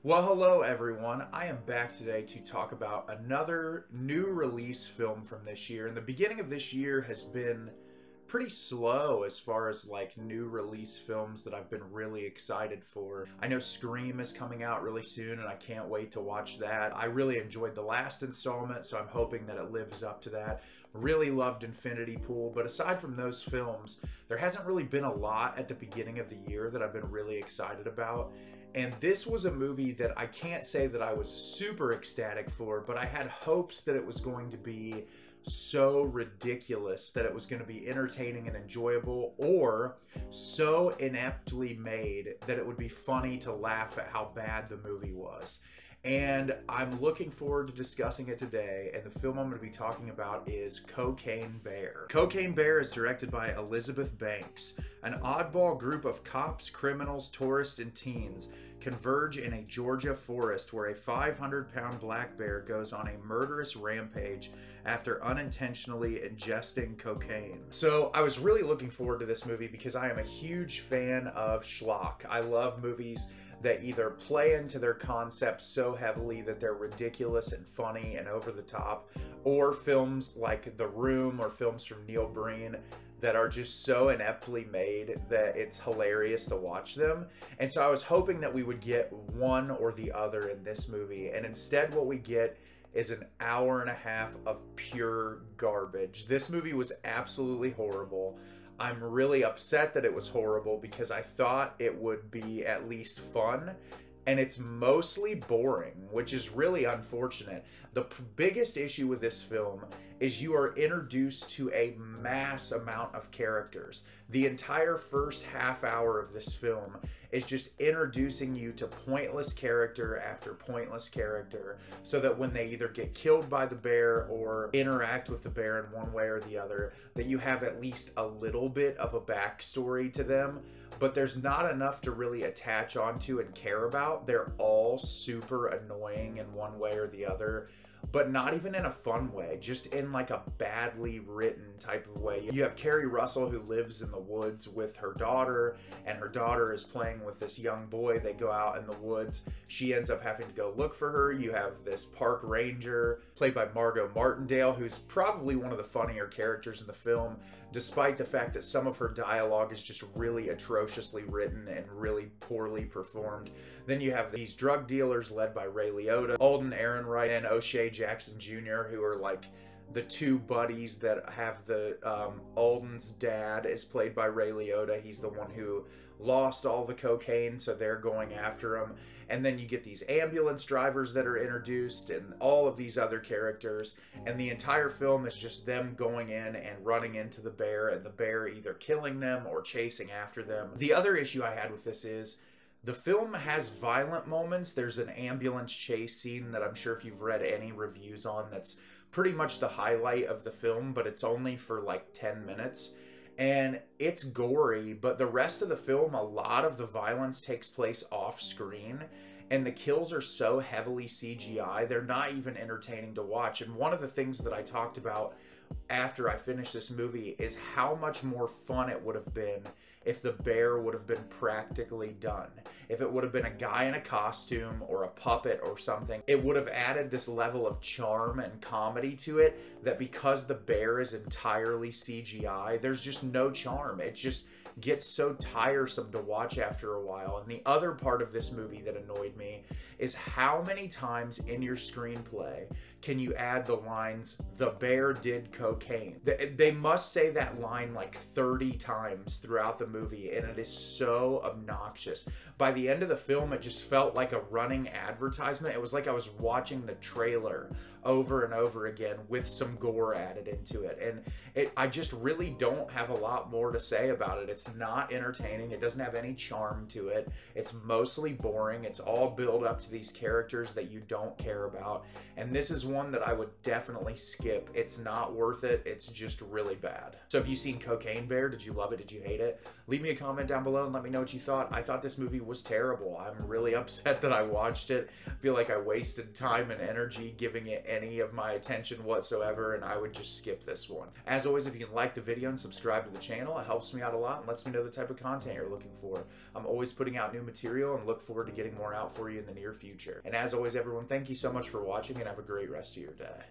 Well, hello everyone. I am back today to talk about another new release film from this year. And the beginning of this year has been pretty slow as far as like new release films that I've been really excited for. I know Scream is coming out really soon and I can't wait to watch that. I really enjoyed the last installment, so I'm hoping that it lives up to that. Really loved Infinity Pool, but aside from those films, there hasn't really been a lot at the beginning of the year that I've been really excited about. And this was a movie that I can't say that I was super ecstatic for, but I had hopes that it was going to be so ridiculous that it was going to be entertaining and enjoyable, or so ineptly made that it would be funny to laugh at how bad the movie was. And I'm looking forward to discussing it today, and the film I'm going to be talking about is Cocaine Bear. Cocaine Bear is directed by Elizabeth Banks. An oddball group of cops, criminals, tourists, and teens converge in a Georgia forest where a 500-pound black bear goes on a murderous rampage after unintentionally ingesting cocaine. So I was really looking forward to this movie because I am a huge fan of schlock. I love movies that either play into their concept so heavily that they're ridiculous and funny and over the top, or films like The Room or films from Neil Breen that are just so ineptly made that it's hilarious to watch them. And so I was hoping that we would get one or the other in this movie, and instead what we get is an hour and a half of pure garbage. This movie was absolutely horrible. I'm really upset that it was horrible because I thought it would be at least fun, and it's mostly boring, which is really unfortunate. The biggest issue with this film is you are introduced to a mass amount of characters. The entire first half hour of this film is just introducing you to pointless character after pointless character, so that when they either get killed by the bear or interact with the bear in one way or the other, that you have at least a little bit of a backstory to them. But there's not enough to really attach onto and care about. They're all super annoying in one way or the other, but not even in a fun way, just in like a badly written type of way. You have Keri Russell, who lives in the woods with her daughter, and her daughter is playing with this young boy. They go out in the woods. She ends up having to go look for her. You have this park ranger, played by Margo Martindale, who's probably one of the funnier characters in the film, despite the fact that some of her dialogue is just really atrociously written and really poorly performed. Then you have these drug dealers led by Ray Liotta, Alden Ehrenreich, and O'Shea Jackson Jr., who are like the two buddies that have the Alden's dad is played by Ray Liotta. He's the one who lost all the cocaine, so they're going after him. And then you get these ambulance drivers that are introduced and all of these other characters, and the entire film is just them going in and running into the bear, and the bear either killing them or chasing after them. The other issue I had with this is the film has violent moments. There's an ambulance chase scene that I'm sure if you've read any reviews on, that's pretty much the highlight of the film, but it's only for like 10 minutes. And it's gory, but the rest of the film, a lot of the violence takes place off screen, and the kills are so heavily CGI, they're not even entertaining to watch. And one of the things that I talked about after I finished this movie is how much more fun it would have been if the bear would have been practically done. If it would have been a guy in a costume or a puppet or something, it would have added this level of charm and comedy to it that because the bear is entirely CGI, there's just no charm. It just gets so tiresome to watch after a while. And the other part of this movie that annoyed me is how many times in your screenplay can you add the lines, "the bear did cocaine"? They must say that line like 30 times throughout the movie, and it is so obnoxious. By the end of the film, it just felt like a running advertisement. It was like I was watching the trailer over and over again with some gore added into it. And I just really don't have a lot more to say about it. It's not entertaining. It doesn't have any charm to it. It's mostly boring. It's all build up to these characters that you don't care about. And this is one that I would definitely skip. It's not worth it. It's just really bad. So have you seen Cocaine Bear? Did you love it? Did you hate it? Leave me a comment down below and let me know what you thought. I thought this movie was terrible. I'm really upset that I watched it. I feel like I wasted time and energy giving it any of my attention whatsoever, and I would just skip this one. As always, if you can like the video and subscribe to the channel, it helps me out a lot. And let's lets me know the type of content you're looking for. I'm always putting out new material and look forward to getting more out for you in the near future. And as always, everyone, thank you so much for watching and have a great rest of your day.